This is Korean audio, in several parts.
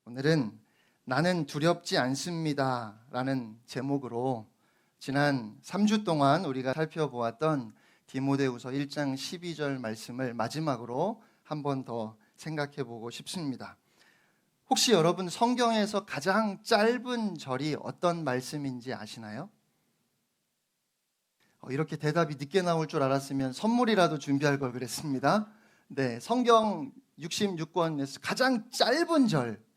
오늘은 나는 두렵지 않습니다 라는 제목으로 지난 3주 동안 우리가 살펴보았던 디모데후서 1장 12절 말씀을 마지막으로 한 번 더 생각해 보고 싶습니다. 혹시 여러분 성경에서 가장 짧은 절이 어떤 말씀인지 아시나요? 이렇게 대답이 늦게 나올 줄 알았으면 선물이라도 준비할 걸 그랬습니다. 네, 성경 66권에서 가장 짧은 절.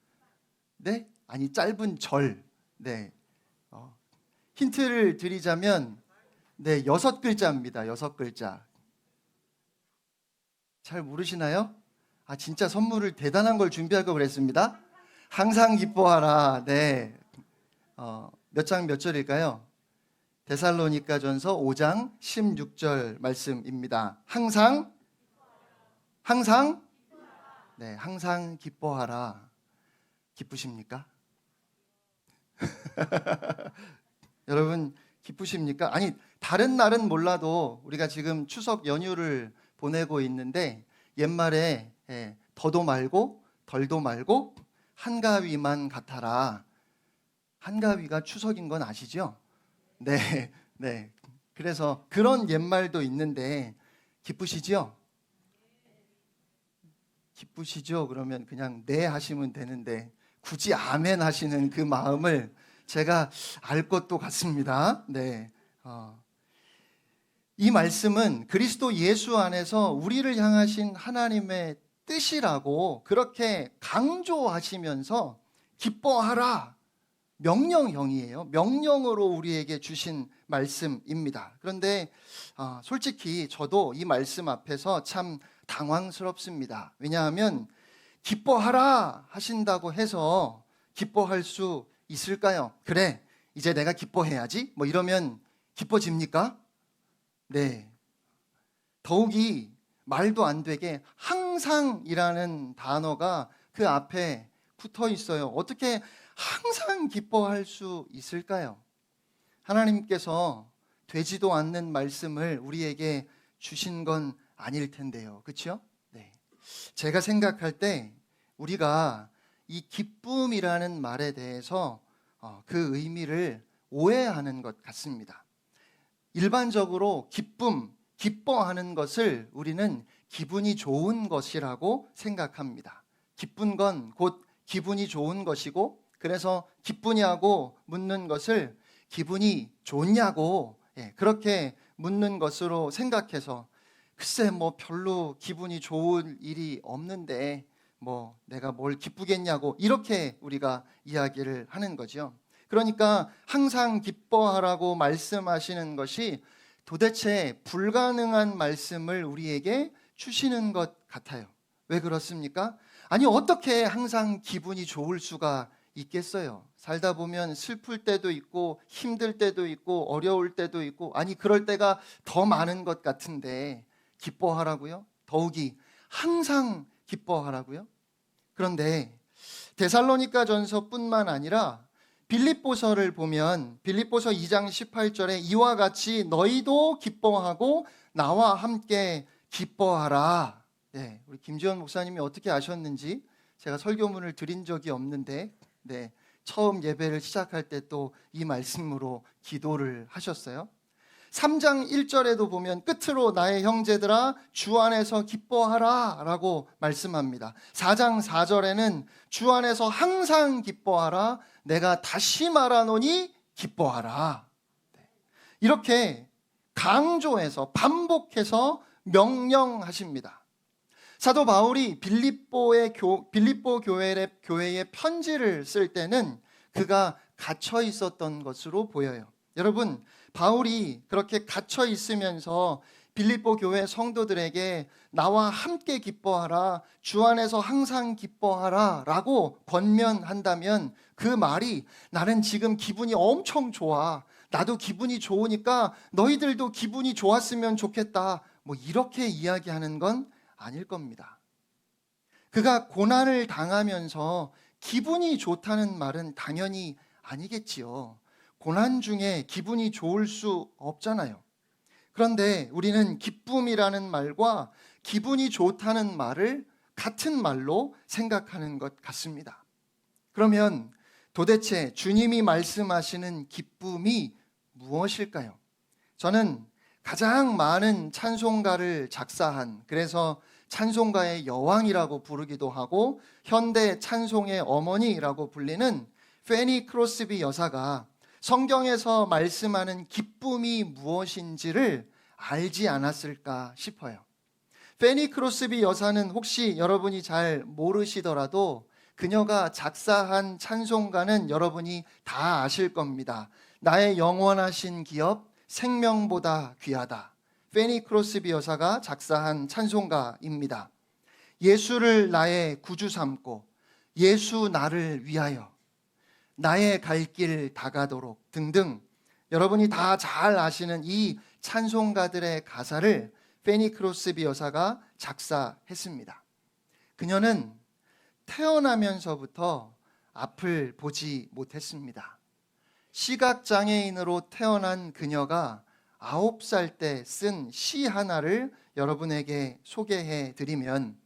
네? 아니 짧은 절. 네. 힌트를 드리자면 네, 6글자입니다. 6글자. 잘 모르시나요? 진짜 선물을 대단한 걸 준비할 걸 그랬습니다. 항상 기뻐하라. 네. 몇 장 몇 절일까요? 데살로니가전서 5장 16절 말씀입니다. 항상 네, 항상 기뻐하라. 기쁘십니까? 여러분 기쁘십니까? 아니 다른 날은 몰라도 우리가 지금 추석 연휴를 보내고 있는데 옛말에 더도 말고 덜도 말고 한가위만 같아라. 한가위가 추석인 건 아시죠? 네, 네. 그래서 그런 옛말도 있는데 기쁘시죠? 기쁘시죠? 그러면 그냥 네 하시면 되는데 굳이 아멘 하시는 그 마음을 제가 알 것도 같습니다. 네. 이 말씀은 그리스도 예수 안에서 우리를 향하신 하나님의 뜻이라고 그렇게 강조하시면서 기뻐하라 명령형이에요. 명령으로 우리에게 주신 말씀입니다. 그런데 솔직히 저도 이 말씀 앞에서 참 당황스럽습니다. 왜냐하면 기뻐하라 하신다고 해서 기뻐할 수 있을까요? 그래, 이제 내가 기뻐해야지 뭐 이러면 기뻐집니까? 네. 더욱이 말도 안 되게 항상이라는 단어가 그 앞에 붙어 있어요. 어떻게 항상 기뻐할 수 있을까요? 하나님께서 되지도 않는 말씀을 우리에게 주신 건 아닐 텐데요. 그렇죠? 네. 제가 생각할 때 우리가 이 기쁨이라는 말에 대해서 그 의미를 오해하는 것 같습니다. 일반적으로 기쁨, 기뻐하는 것을 우리는 기분이 좋은 것이라고 생각합니다. 기쁜 건 곧 기분이 좋은 것이고, 그래서 기쁘냐고 묻는 것을 기분이 좋냐고 그렇게 묻는 것으로 생각해서 글쎄 뭐 별로 기분이 좋을 일이 없는데 뭐 내가 뭘 기쁘겠냐고 이렇게 우리가 이야기를 하는 거죠. 그러니까 항상 기뻐하라고 말씀하시는 것이 도대체 불가능한 말씀을 우리에게 주시는 것 같아요. 왜 그렇습니까? 아니 어떻게 항상 기분이 좋을 수가 있겠어요? 살다 보면 슬플 때도 있고 힘들 때도 있고 어려울 때도 있고 아니 그럴 때가 더 많은 것 같은데 기뻐하라고요? 더욱이 항상 기뻐하라고요? 그런데 데살로니가전서뿐만 아니라 빌립보서를 보면 빌립보서 2장 18절에 이와 같이 너희도 기뻐하고 나와 함께 기뻐하라. 네, 우리 김지원 목사님이 어떻게 아셨는지 제가 설교문을 드린 적이 없는데 네, 처음 예배를 시작할 때 또 이 말씀으로 기도를 하셨어요. 3장 1절에도 보면 끝으로 나의 형제들아 주 안에서 기뻐하라 라고 말씀합니다. 4장 4절에는 주 안에서 항상 기뻐하라 내가 다시 말하노니 기뻐하라. 이렇게 강조해서 반복해서 명령하십니다. 사도 바울이 빌립보 교회의 편지를 쓸 때는 그가 갇혀 있었던 것으로 보여요. 여러분, 바울이 그렇게 갇혀 있으면서 빌립보 교회 성도들에게 나와 함께 기뻐하라, 주 안에서 항상 기뻐하라 라고 권면한다면 그 말이 나는 지금 기분이 엄청 좋아, 나도 기분이 좋으니까 너희들도 기분이 좋았으면 좋겠다, 뭐 이렇게 이야기하는 건 아닐 겁니다. 그가 고난을 당하면서 기분이 좋다는 말은 당연히 아니겠지요. 고난 중에 기분이 좋을 수 없잖아요. 그런데 우리는 기쁨이라는 말과 기분이 좋다는 말을 같은 말로 생각하는 것 같습니다. 그러면 도대체 주님이 말씀하시는 기쁨이 무엇일까요? 저는 가장 많은 찬송가를 작사한, 그래서 찬송가의 여왕이라고 부르기도 하고 현대 찬송의 어머니라고 불리는 페니 크로스비 여사가 성경에서 말씀하는 기쁨이 무엇인지를 알지 않았을까 싶어요. 페니 크로스비 여사는 혹시 여러분이 잘 모르시더라도 그녀가 작사한 찬송가는 여러분이 다 아실 겁니다. 나의 영원하신 기업 생명보다 귀하다. 페니 크로스비 여사가 작사한 찬송가입니다. 예수를 나의 구주 삼고 예수 나를 위하여 나의 갈 길 다가도록 등등 여러분이 다 잘 아시는 이 찬송가들의 가사를 페니 크로스비 여사가 작사했습니다. 그녀는 태어나면서부터 앞을 보지 못했습니다. 시각장애인으로 태어난 그녀가 9살 때 쓴 시 하나를 여러분에게 소개해 드리면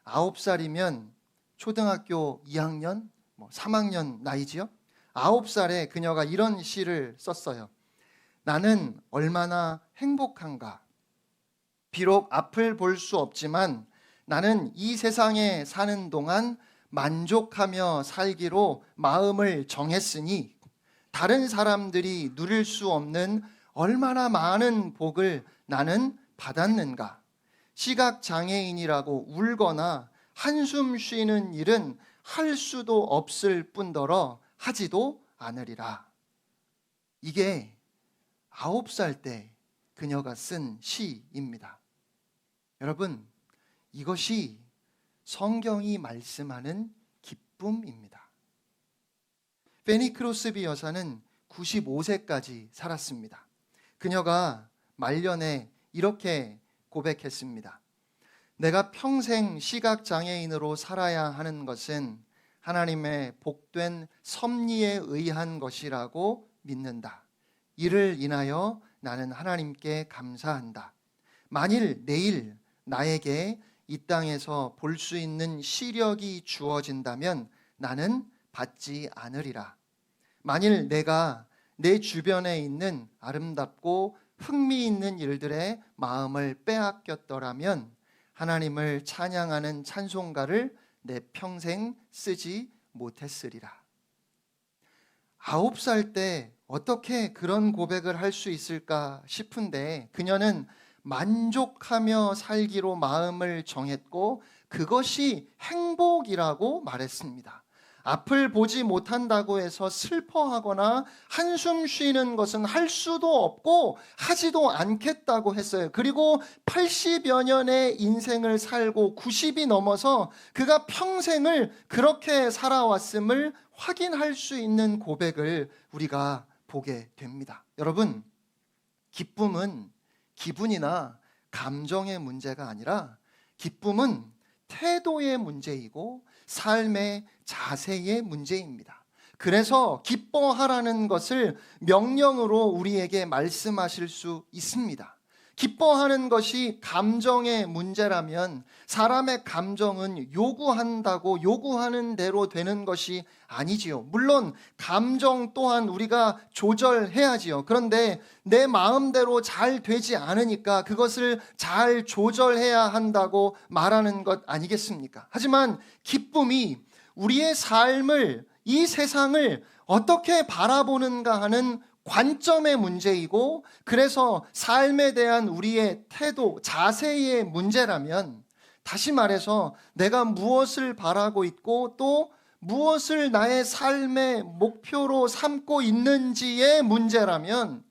9살이면 초등학교 2학년, 3학년 나이지요? 9살에 그녀가 이런 시를 썼어요. 나는 얼마나 행복한가. 비록 앞을 볼 수 없지만 나는 이 세상에 사는 동안 만족하며 살기로 마음을 정했으니 다른 사람들이 누릴 수 없는 얼마나 많은 복을 나는 받았는가. 시각장애인이라고 울거나 한숨 쉬는 일은 할 수도 없을 뿐더러 하지도 않으리라. 이게 9살 때 그녀가 쓴 시입니다. 여러분, 이것이 성경이 말씀하는 기쁨입니다. 페니 크로스비 여사는 95세까지 살았습니다. 그녀가 말년에 이렇게 고백했습니다. 내가 평생 시각장애인으로 살아야 하는 것은 하나님의 복된 섭리에 의한 것이라고 믿는다. 이를 인하여 나는 하나님께 감사한다. 만일 내일 나에게 이 땅에서 볼 수 있는 시력이 주어진다면 나는 받지 않으리라. 만일 내가 내 주변에 있는 아름답고 흥미있는 일들의 마음을 빼앗겼더라면 하나님을 찬양하는 찬송가를 내 평생 쓰지 못했으리라. 9살 때 어떻게 그런 고백을 할 수 있을까 싶은데 그녀는 만족하며 살기로 마음을 정했고 그것이 행복이라고 말했습니다. 앞을 보지 못한다고 해서 슬퍼하거나 한숨 쉬는 것은 할 수도 없고 하지도 않겠다고 했어요. 그리고 80여 년의 인생을 살고 90이 넘어서 그가 평생을 그렇게 살아왔음을 확인할 수 있는 고백을 우리가 보게 됩니다. 여러분, 기쁨은 기분이나 감정의 문제가 아니라 기쁨은 태도의 문제이고 삶의 자세의 문제입니다. 그래서 기뻐하라는 것을 명령으로 우리에게 말씀하실 수 있습니다. 기뻐하는 것이 감정의 문제라면 사람의 감정은 요구한다고 요구하는 대로 되는 것이 아니지요. 물론 감정 또한 우리가 조절해야지요. 그런데 내 마음대로 잘 되지 않으니까 그것을 잘 조절해야 한다고 말하는 것 아니겠습니까? 하지만 기쁨이 우리의 삶을, 이 세상을 어떻게 바라보는가 하는 관점의 문제이고 그래서 삶에 대한 우리의 태도, 자세의 문제라면 다시 말해서 내가 무엇을 바라고 있고 또 무엇을 나의 삶의 목표로 삼고 있는지의 문제라면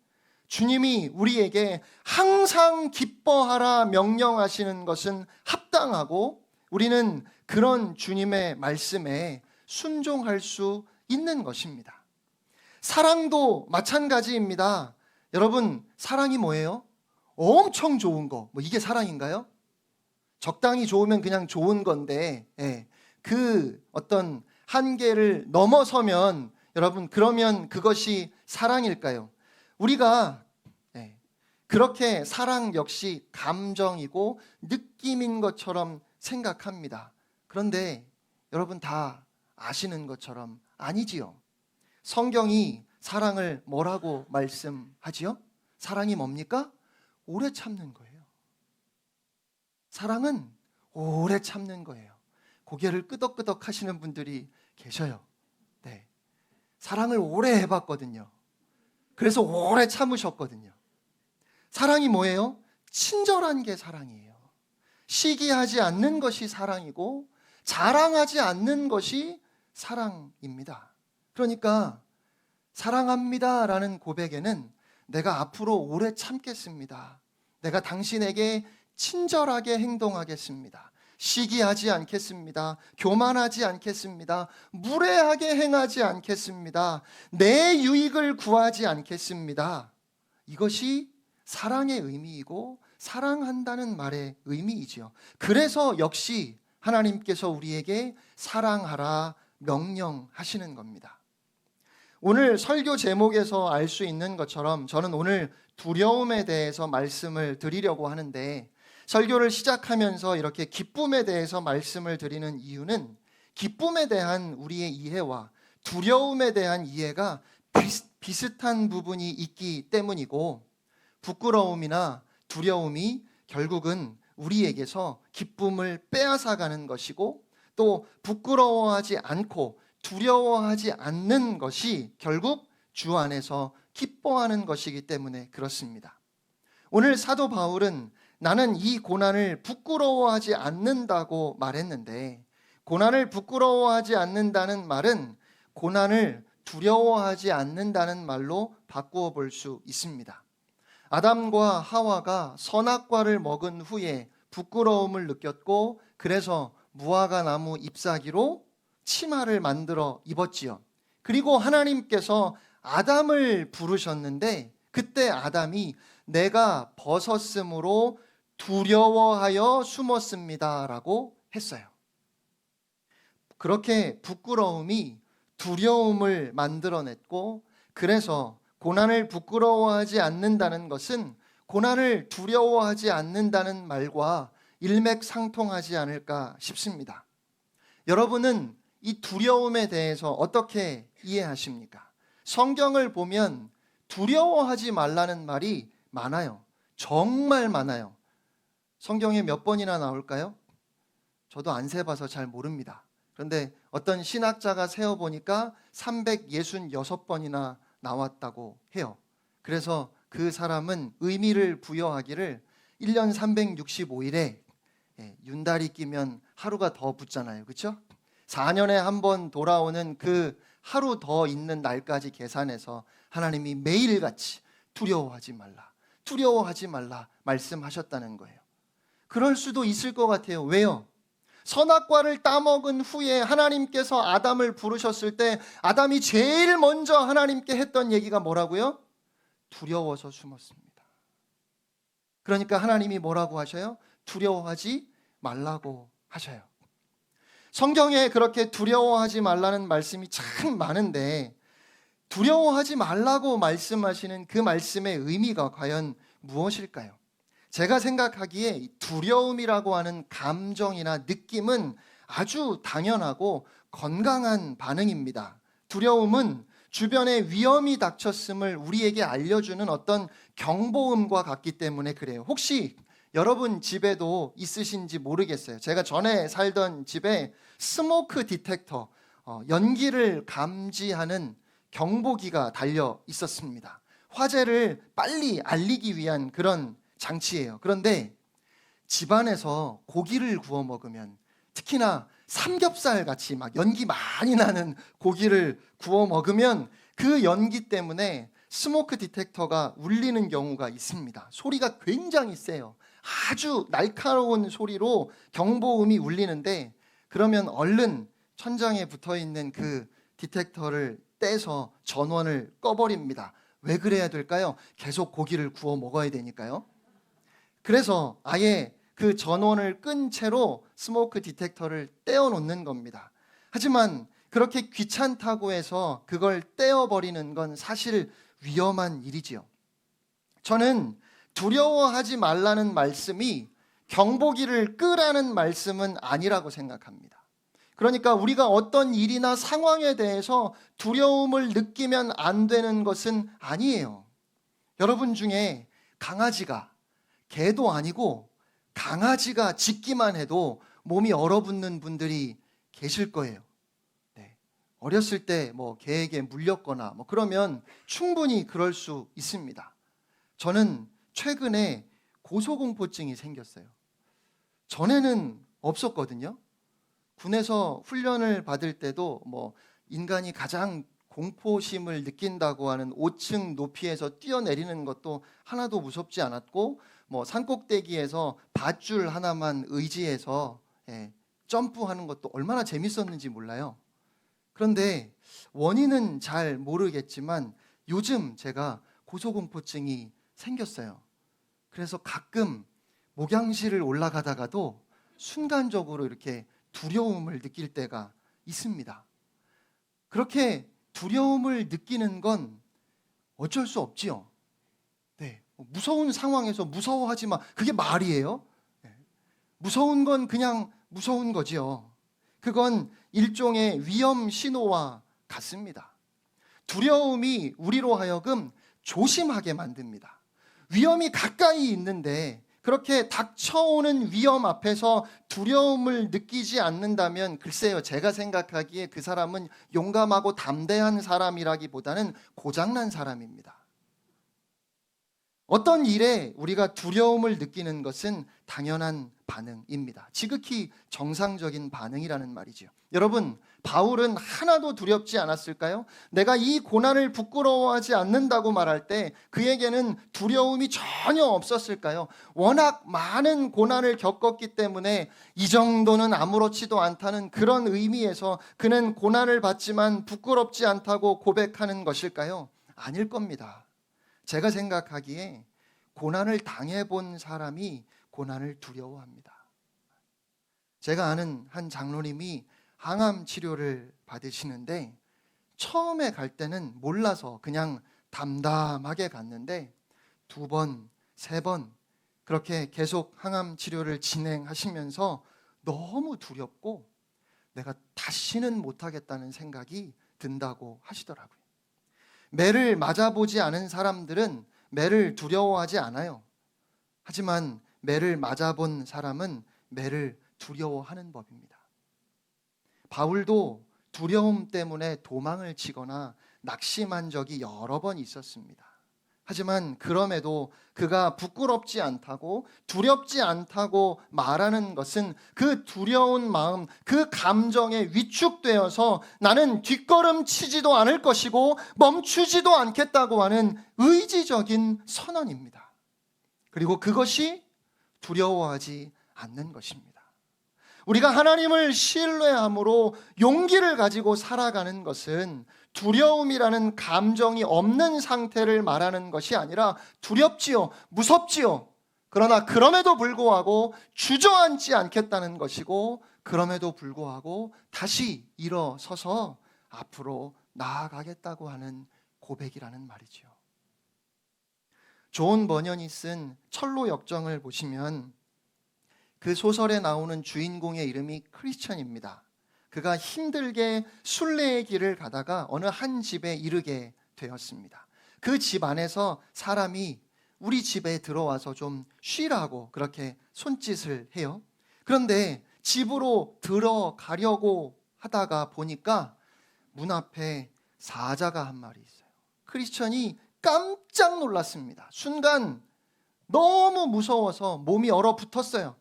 주님이 우리에게 항상 기뻐하라 명령하시는 것은 합당하고 우리는 그런 주님의 말씀에 순종할 수 있는 것입니다. 사랑도 마찬가지입니다. 여러분, 사랑이 뭐예요? 엄청 좋은 거. 이게 사랑인가요? 적당히 좋으면 그냥 좋은 건데, 그 어떤 한계를 넘어서면 여러분, 그러면 그것이 사랑일까요? 우리가 그렇게 사랑 역시 감정이고 느낌인 것처럼 생각합니다. 그런데 여러분 다 아시는 것처럼 아니지요. 성경이 사랑을 뭐라고 말씀하지요? 사랑이 뭡니까? 오래 참는 거예요. 사랑은 오래 참는 거예요. 고개를 끄덕끄덕 하시는 분들이 계셔요. 네. 사랑을 오래 해봤거든요. 그래서 오래 참으셨거든요. 사랑이 뭐예요? 친절한 게 사랑이에요. 시기하지 않는 것이 사랑이고 자랑하지 않는 것이 사랑입니다. 그러니까 사랑합니다 라는 고백에는 내가 앞으로 오래 참겠습니다. 내가 당신에게 친절하게 행동하겠습니다. 시기하지 않겠습니다. 교만하지 않겠습니다. 무례하게 행하지 않겠습니다. 내 유익을 구하지 않겠습니다. 이것이 사랑의 의미이고 사랑한다는 말의 의미이지요. 그래서 역시 하나님께서 우리에게 사랑하라 명령하시는 겁니다. 오늘 설교 제목에서 알 수 있는 것처럼 저는 오늘 두려움에 대해서 말씀을 드리려고 하는데, 설교를 시작하면서 이렇게 기쁨에 대해서 말씀을 드리는 이유는 기쁨에 대한 우리의 이해와 두려움에 대한 이해가 비슷한 부분이 있기 때문이고, 부끄러움이나 두려움이 결국은 우리에게서 기쁨을 빼앗아가는 것이고, 또 부끄러워하지 않고 두려워하지 않는 것이 결국 주 안에서 기뻐하는 것이기 때문에 그렇습니다. 오늘 사도 바울은 나는 이 고난을 부끄러워하지 않는다고 말했는데, 고난을 부끄러워하지 않는다는 말은 고난을 두려워하지 않는다는 말로 바꾸어 볼 수 있습니다. 아담과 하와가 선악과를 먹은 후에 부끄러움을 느꼈고, 그래서 무화과 나무 잎사귀로 치마를 만들어 입었지요. 그리고 하나님께서 아담을 부르셨는데, 그때 아담이 내가 벗었으므로 두려워하여 숨었습니다 라고 했어요. 그렇게 부끄러움이 두려움을 만들어냈고, 그래서 고난을 부끄러워하지 않는다는 것은 고난을 두려워하지 않는다는 말과 일맥상통하지 않을까 싶습니다. 여러분은 이 두려움에 대해서 어떻게 이해하십니까? 성경을 보면 두려워하지 말라는 말이 많아요. 정말 많아요. 성경에 몇 번이나 나올까요? 저도 안 세봐서 잘 모릅니다. 그런데 어떤 신학자가 세어보니까 366번이나 나왔다고 해요. 그래서 그 사람은 의미를 부여하기를 1년 365일에 윤달이 끼면 하루가 더 붙잖아요. 그렇죠? 4년에 한 번 돌아오는 그 하루 더 있는 날까지 계산해서 하나님이 매일같이 두려워하지 말라 말씀하셨다는 거예요. 그럴 수도 있을 것 같아요. 왜요? 선악과를 따먹은 후에 하나님께서 아담을 부르셨을 때 아담이 제일 먼저 하나님께 했던 얘기가 뭐라고요? 두려워서 숨었습니다. 그러니까 하나님이 뭐라고 하셔요? 두려워하지 말라고 하셔요. 성경에 그렇게 두려워하지 말라는 말씀이 참 많은데, 두려워하지 말라고 말씀하시는 그 말씀의 의미가 과연 무엇일까요? 제가 생각하기에 두려움이라고 하는 감정이나 느낌은 아주 당연하고 건강한 반응입니다. 두려움은 주변에 위험이 닥쳤음을 우리에게 알려주는 어떤 경보음과 같기 때문에 그래요. 혹시 여러분 집에도 있으신지 모르겠어요. 제가 전에 살던 집에 스모크 디텍터, 연기를 감지하는 경보기가 달려 있었습니다. 화재를 빨리 알리기 위한 그런 장치예요. 그런데 집안에서 고기를 구워 먹으면, 특히나 삼겹살 같이 막 연기 많이 나는 고기를 구워 먹으면 그 연기 때문에 스모크 디텍터가 울리는 경우가 있습니다. 소리가 굉장히 세요. 아주 날카로운 소리로 경보음이 울리는데, 그러면 얼른 천장에 붙어 있는 그 디텍터를 떼서 전원을 꺼버립니다. 왜 그래야 될까요? 계속 고기를 구워 먹어야 되니까요. 그래서 아예 그 전원을 끈 채로 스모크 디텍터를 떼어 놓는 겁니다. 하지만 그렇게 귀찮다고 해서 그걸 떼어버리는 건 사실 위험한 일이지요. 저는 두려워하지 말라는 말씀이 경보기를 끄라는 말씀은 아니라고 생각합니다. 그러니까 우리가 어떤 일이나 상황에 대해서 두려움을 느끼면 안 되는 것은 아니에요. 여러분 중에 강아지가, 개도 아니고 강아지가 짖기만 해도 몸이 얼어붙는 분들이 계실 거예요. 네. 어렸을 때 개에게 물렸거나 그러면 충분히 그럴 수 있습니다. 저는 최근에 고소공포증이 생겼어요. 전에는 없었거든요. 군에서 훈련을 받을 때도 인간이 가장 공포심을 느낀다고 하는 5층 높이에서 뛰어내리는 것도 하나도 무섭지 않았고, 산꼭대기에서 밧줄 하나만 의지해서 점프하는 것도 얼마나 재밌었는지 몰라요. 그런데 원인은 잘 모르겠지만 요즘 제가 고소공포증이 생겼어요. 그래서 가끔 목양실을 올라가다가도 순간적으로 이렇게 두려움을 느낄 때가 있습니다. 그렇게 두려움을 느끼는 건 어쩔 수 없지요. 네, 무서운 상황에서 무서워하지 마. 그게 말이에요? 네. 무서운 건 그냥 무서운 거지요. 그건 일종의 위험 신호와 같습니다. 두려움이 우리로 하여금 조심하게 만듭니다. 위험이 가까이 있는데 그렇게 닥쳐오는 위험 앞에서 두려움을 느끼지 않는다면 글쎄요, 제가 생각하기에 그 사람은 용감하고 담대한 사람이라기보다는 고장난 사람입니다. 어떤 일에 우리가 두려움을 느끼는 것은 당연한 반응입니다. 지극히 정상적인 반응이라는 말이죠. 여러분, 바울은 하나도 두렵지 않았을까요? 내가 이 고난을 부끄러워하지 않는다고 말할 때 그에게는 두려움이 전혀 없었을까요? 워낙 많은 고난을 겪었기 때문에 이 정도는 아무렇지도 않다는 그런 의미에서 그는 고난을 받지만 부끄럽지 않다고 고백하는 것일까요? 아닐 겁니다. 제가 생각하기에 고난을 당해본 사람이 고난을 두려워합니다. 제가 아는 한 장로님이 항암 치료를 받으시는데 처음에 갈 때는 몰라서 그냥 담담하게 갔는데 2번, 3번 그렇게 계속 항암 치료를 진행하시면서 너무 두렵고 내가 다시는 못하겠다는 생각이 든다고 하시더라고요. 매를 맞아보지 않은 사람들은 매를 두려워하지 않아요. 하지만 매를 맞아본 사람은 매를 두려워하는 법입니다. 바울도 두려움 때문에 도망을 치거나 낙심한 적이 여러 번 있었습니다. 하지만 그럼에도 그가 부끄럽지 않다고 두렵지 않다고 말하는 것은 그 두려운 마음, 그 감정에 위축되어서 나는 뒷걸음 치지도 않을 것이고 멈추지도 않겠다고 하는 의지적인 선언입니다. 그리고 그것이 두려워하지 않는 것입니다. 우리가 하나님을 신뢰함으로 용기를 가지고 살아가는 것은 두려움이라는 감정이 없는 상태를 말하는 것이 아니라 두렵지요, 무섭지요. 그러나 그럼에도 불구하고 주저앉지 않겠다는 것이고 그럼에도 불구하고 다시 일어서서 앞으로 나아가겠다고 하는 고백이라는 말이죠. 존 버년이 쓴 철로 역정을 보시면 그 소설에 나오는 주인공의 이름이 크리스천입니다. 그가 힘들게 순례의 길을 가다가 어느 한 집에 이르게 되었습니다. 그 집 안에서 사람이 우리 집에 들어와서 좀 쉬라고 그렇게 손짓을 해요. 그런데 집으로 들어가려고 하다가 보니까 문 앞에 사자가 한 마리 있어요. 크리스천이 깜짝 놀랐습니다. 순간 너무 무서워서 몸이 얼어붙었어요.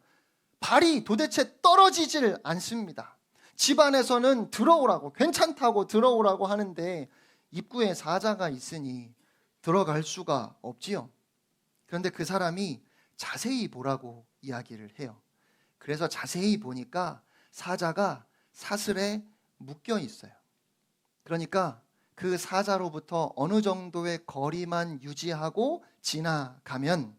발이 도대체 떨어지질 않습니다. 집 안에서는 들어오라고, 괜찮다고 들어오라고 하는데 입구에 사자가 있으니 들어갈 수가 없지요. 그런데 그 사람이 자세히 보라고 이야기를 해요. 그래서 자세히 보니까 사자가 사슬에 묶여 있어요. 그러니까 그 사자로부터 어느 정도의 거리만 유지하고 지나가면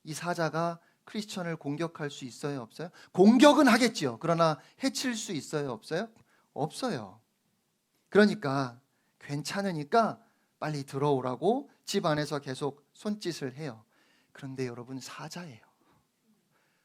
이 사자가 크리스천을 공격할 수 있어요, 없어요? 공격은 하겠지요. 그러나 해칠 수 있어요, 없어요? 없어요. 그러니까 괜찮으니까 빨리 들어오라고 집 안에서 계속 손짓을 해요. 그런데 여러분, 사자예요.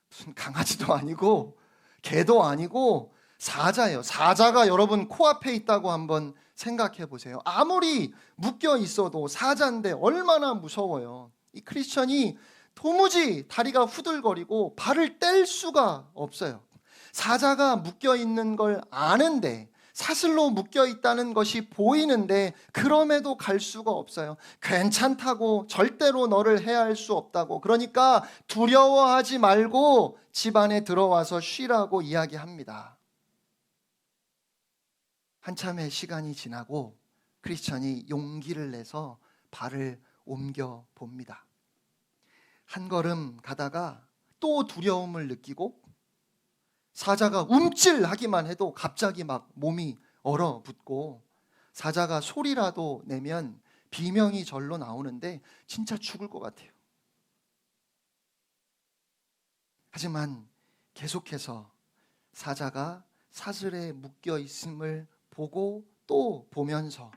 무슨 강아지도 아니고 개도 아니고 사자예요. 사자가 여러분 코앞에 있다고 한번 생각해 보세요. 아무리 묶여 있어도 사자인데 얼마나 무서워요. 이 크리스천이 도무지 다리가 후들거리고 발을 뗄 수가 없어요. 사자가 묶여 있는 걸 아는데, 사슬로 묶여 있다는 것이 보이는데 그럼에도 갈 수가 없어요. 괜찮다고, 절대로 너를 해할 수 없다고, 그러니까 두려워하지 말고 집 안에 들어와서 쉬라고 이야기합니다. 한참의 시간이 지나고 크리스천이 용기를 내서 발을 옮겨 봅니다. 한 걸음 가다가 또 두려움을 느끼고, 사자가 움찔하기만 해도 갑자기 막 몸이 얼어붙고, 사자가 소리라도 내면 비명이 절로 나오는데 진짜 죽을 것 같아요. 하지만 계속해서 사자가 사슬에 묶여 있음을 보고 또 보면서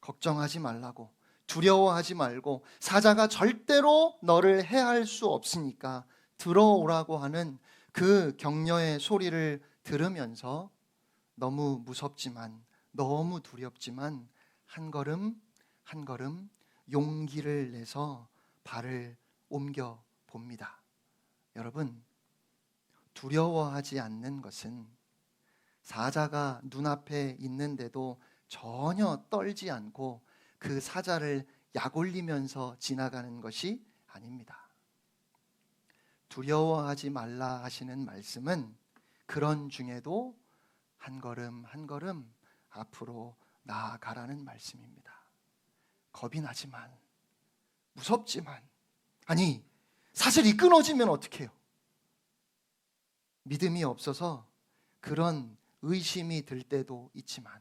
걱정하지 말라고, 두려워하지 말고, 사자가 절대로 너를 해할 수 없으니까 들어오라고 하는 그 격려의 소리를 들으면서 너무 무섭지만, 너무 두렵지만 한 걸음 한 걸음 용기를 내서 발을 옮겨 봅니다. 여러분, 두려워하지 않는 것은 사자가 눈앞에 있는데도 전혀 떨지 않고 그 사자를 약올리면서 지나가는 것이 아닙니다. 두려워하지 말라 하시는 말씀은 그런 중에도 한 걸음 한 걸음 앞으로 나아가라는 말씀입니다. 겁이 나지만, 무섭지만, 아니 사슬이 끊어지면 어떡해요? 믿음이 없어서 그런 의심이 들 때도 있지만,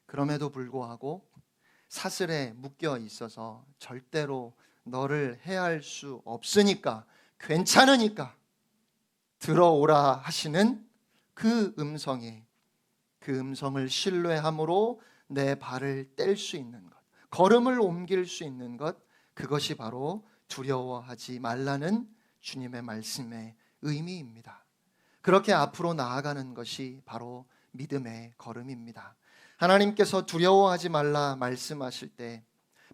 그럼에도 불구하고 사슬에 묶여 있어서 절대로 너를 해할 수 없으니까, 괜찮으니까 들어오라 하시는 그 음성에, 그 음성을 신뢰함으로 내 발을 뗄 수 있는 것, 걸음을 옮길 수 있는 것, 그것이 바로 두려워하지 말라는 주님의 말씀의 의미입니다. 그렇게 앞으로 나아가는 것이 바로 믿음의 걸음입니다. 하나님께서 두려워하지 말라 말씀하실 때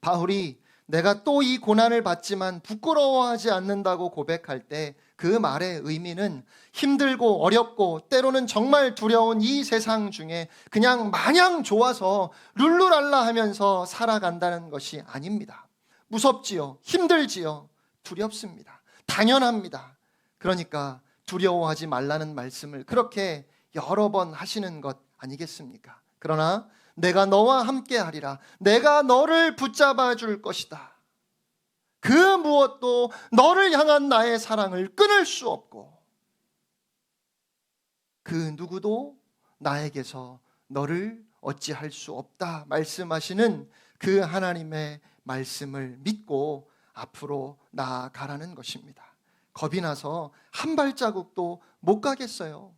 바울이 내가 또 이 고난을 받지만 부끄러워하지 않는다고 고백할 때 그 말의 의미는 힘들고 어렵고 때로는 정말 두려운 이 세상 중에 그냥 마냥 좋아서 룰루랄라 하면서 살아간다는 것이 아닙니다. 무섭지요, 힘들지요, 두렵습니다. 당연합니다. 그러니까 두려워하지 말라는 말씀을 그렇게 여러 번 하시는 것 아니겠습니까? 그러나 내가 너와 함께 하리라, 내가 너를 붙잡아 줄 것이다, 그 무엇도 너를 향한 나의 사랑을 끊을 수 없고, 그 누구도 나에게서 너를 어찌할 수 없다 말씀하시는 그 하나님의 말씀을 믿고 앞으로 나아가라는 것입니다. 겁이 나서 한 발자국도 못 가겠어요.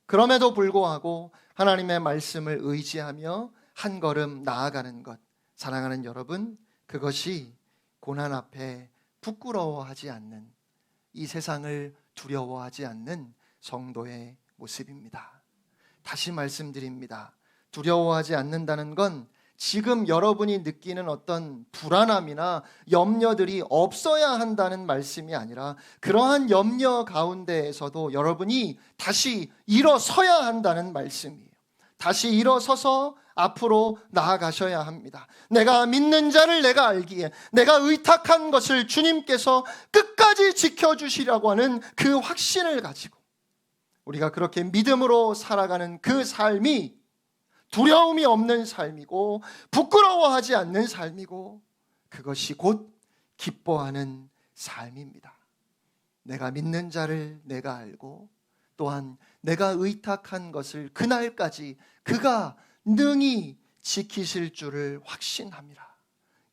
그럼에도 불구하고 하나님의 말씀을 의지하며 한 걸음 나아가는 것, 사랑하는 여러분, 그것이 고난 앞에 부끄러워하지 않는, 이 세상을 두려워하지 않는 성도의 모습입니다. 다시 말씀드립니다. 두려워하지 않는다는 건 지금 여러분이 느끼는 어떤 불안함이나 염려들이 없어야 한다는 말씀이 아니라, 그러한 염려 가운데에서도 여러분이 다시 일어서야 한다는 말씀이에요. 다시 일어서서 앞으로 나아가셔야 합니다. 내가 믿는 자를 내가 알기에 내가 의탁한 것을 주님께서 끝까지 지켜주시라고 하는 그 확신을 가지고 우리가 그렇게 믿음으로 살아가는 그 삶이 두려움이 없는 삶이고 부끄러워하지 않는 삶이고, 그것이 곧 기뻐하는 삶입니다. 내가 믿는 자를 내가 알고 또한 내가 의탁한 것을 그날까지 그가 능히 지키실 줄을 확신합니다.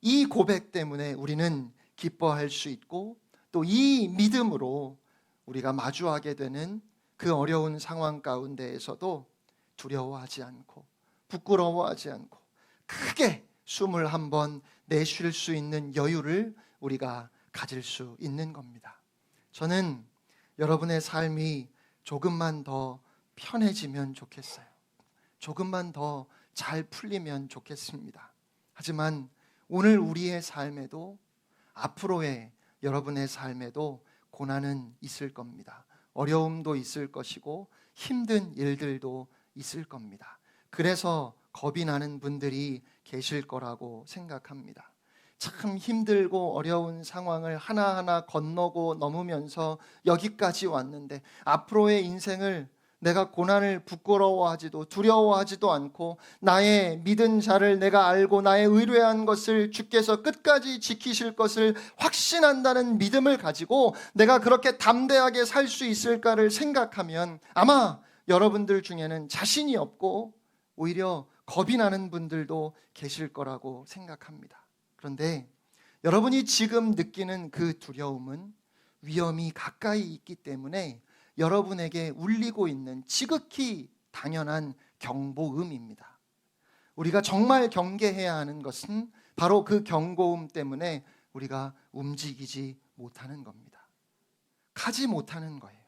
이 고백 때문에 우리는 기뻐할 수 있고, 또 이 믿음으로 우리가 마주하게 되는 그 어려운 상황 가운데에서도 두려워하지 않고 부끄러워하지 않고 크게 숨을 한번 내쉴 수 있는 여유를 우리가 가질 수 있는 겁니다. 저는 여러분의 삶이 조금만 더 편해지면 좋겠어요. 조금만 더 잘 풀리면 좋겠습니다. 하지만 오늘 우리의 삶에도, 앞으로의 여러분의 삶에도 고난은 있을 겁니다. 어려움도 있을 것이고 힘든 일들도 있을 겁니다. 그래서 겁이 나는 분들이 계실 거라고 생각합니다. 참 힘들고 어려운 상황을 하나하나 건너고 넘으면서 여기까지 왔는데, 앞으로의 인생을 내가 고난을 부끄러워하지도 두려워하지도 않고 나의 믿은 자를 내가 알고 나의 의뢰한 것을 주께서 끝까지 지키실 것을 확신한다는 믿음을 가지고 내가 그렇게 담대하게 살 수 있을까를 생각하면 아마 여러분들 중에는 자신이 없고 오히려 겁이 나는 분들도 계실 거라고 생각합니다. 그런데 여러분이 지금 느끼는 그 두려움은 위험이 가까이 있기 때문에 여러분에게 울리고 있는 지극히 당연한 경보음입니다. 우리가 정말 경계해야 하는 것은 바로 그 경고음 때문에 우리가 움직이지 못하는 겁니다. 가지 못하는 거예요.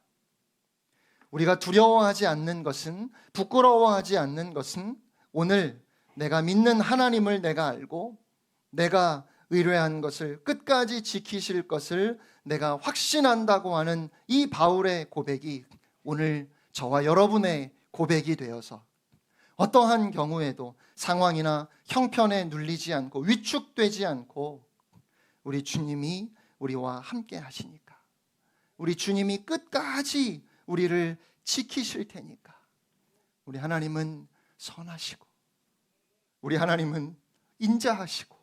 우리가 두려워하지 않는 것은, 부끄러워하지 않는 것은 오늘 내가 믿는 하나님을 내가 알고 내가 의뢰한 것을 끝까지 지키실 것을 내가 확신한다고 하는 이 바울의 고백이 오늘 저와 여러분의 고백이 되어서 어떠한 경우에도 상황이나 형편에 눌리지 않고 위축되지 않고 우리 주님이 우리와 함께 하시니까, 우리 주님이 끝까지 우리를 지키실 테니까, 우리 하나님은 선하시고 우리 하나님은 인자하시고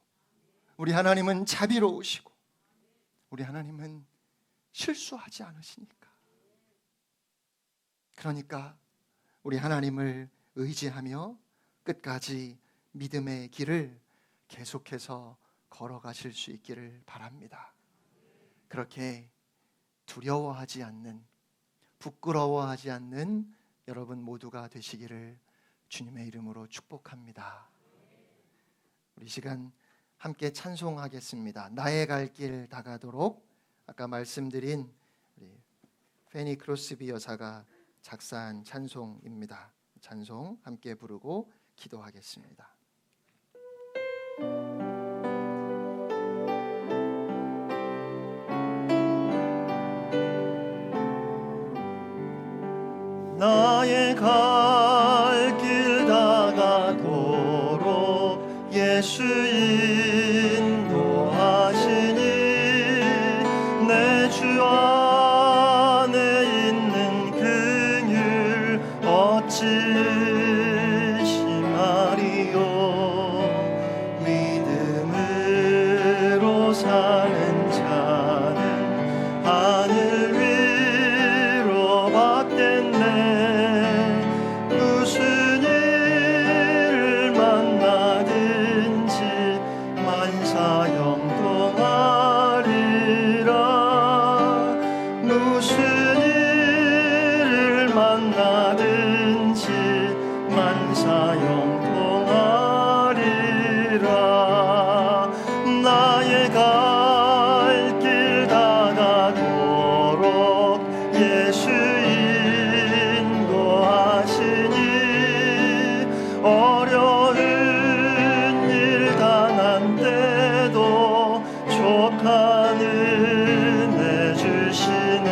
우리 하나님은 자비로우시고 우리 하나님은 실수하지 않으시니까. 그러니까 우리 하나님을 의지하며 끝까지 믿음의 길을 계속해서 걸어가실 수 있기를 바랍니다. 그렇게 두려워하지 않는, 부끄러워하지 않는 여러분 모두가 되시기를 주님의 이름으로 축복합니다. 우리 시간 함께 찬송하겠습니다. 나의 갈 길 다가도록. 아까 말씀드린 우리 페니 크로스비 여사가 작사한 찬송입니다. 찬송 함께 부르고 기도하겠습니다. 나의 갈 길 다가도록 예수 인도하시니 내 주 안에 있는 긍휼 어찌 심하리요. 믿음으로 사는 자는 하늘 위로 받겠네. 무슨 일을 만나든지 만사 영통하리라. 무슨 일을 만나든지 만사 영통하리라. 나의 갈 길 다가도록 예수 인도하시니 어려운 일 당한 때도 족한 은혜 주시네.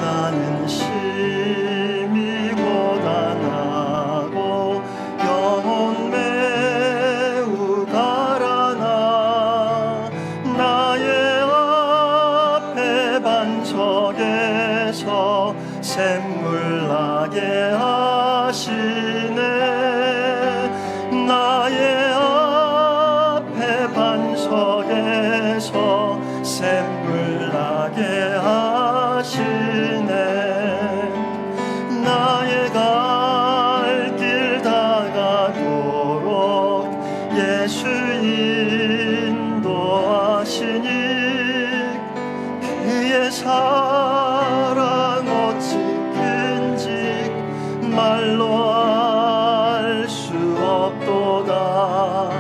나는 심히 고단하고 영혼 매우 가라나 나의 앞에 반석에서 샘물 나게 하시네. 나의 앞에 반석에서 샘물 나게 하시네. 나의 갈 길 다가도록 예수 인도하시니 그의 사랑 어찌 큰지 말로 알 수 없도다.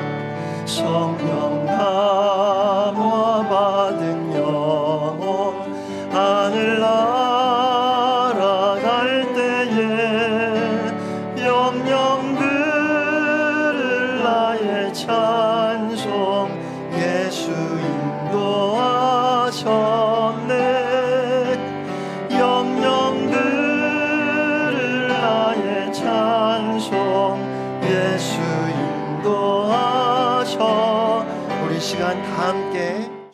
성령 감화 받은 영혼 하늘 날아갈 때 예수 인도하셔. 우리 시간 다 함께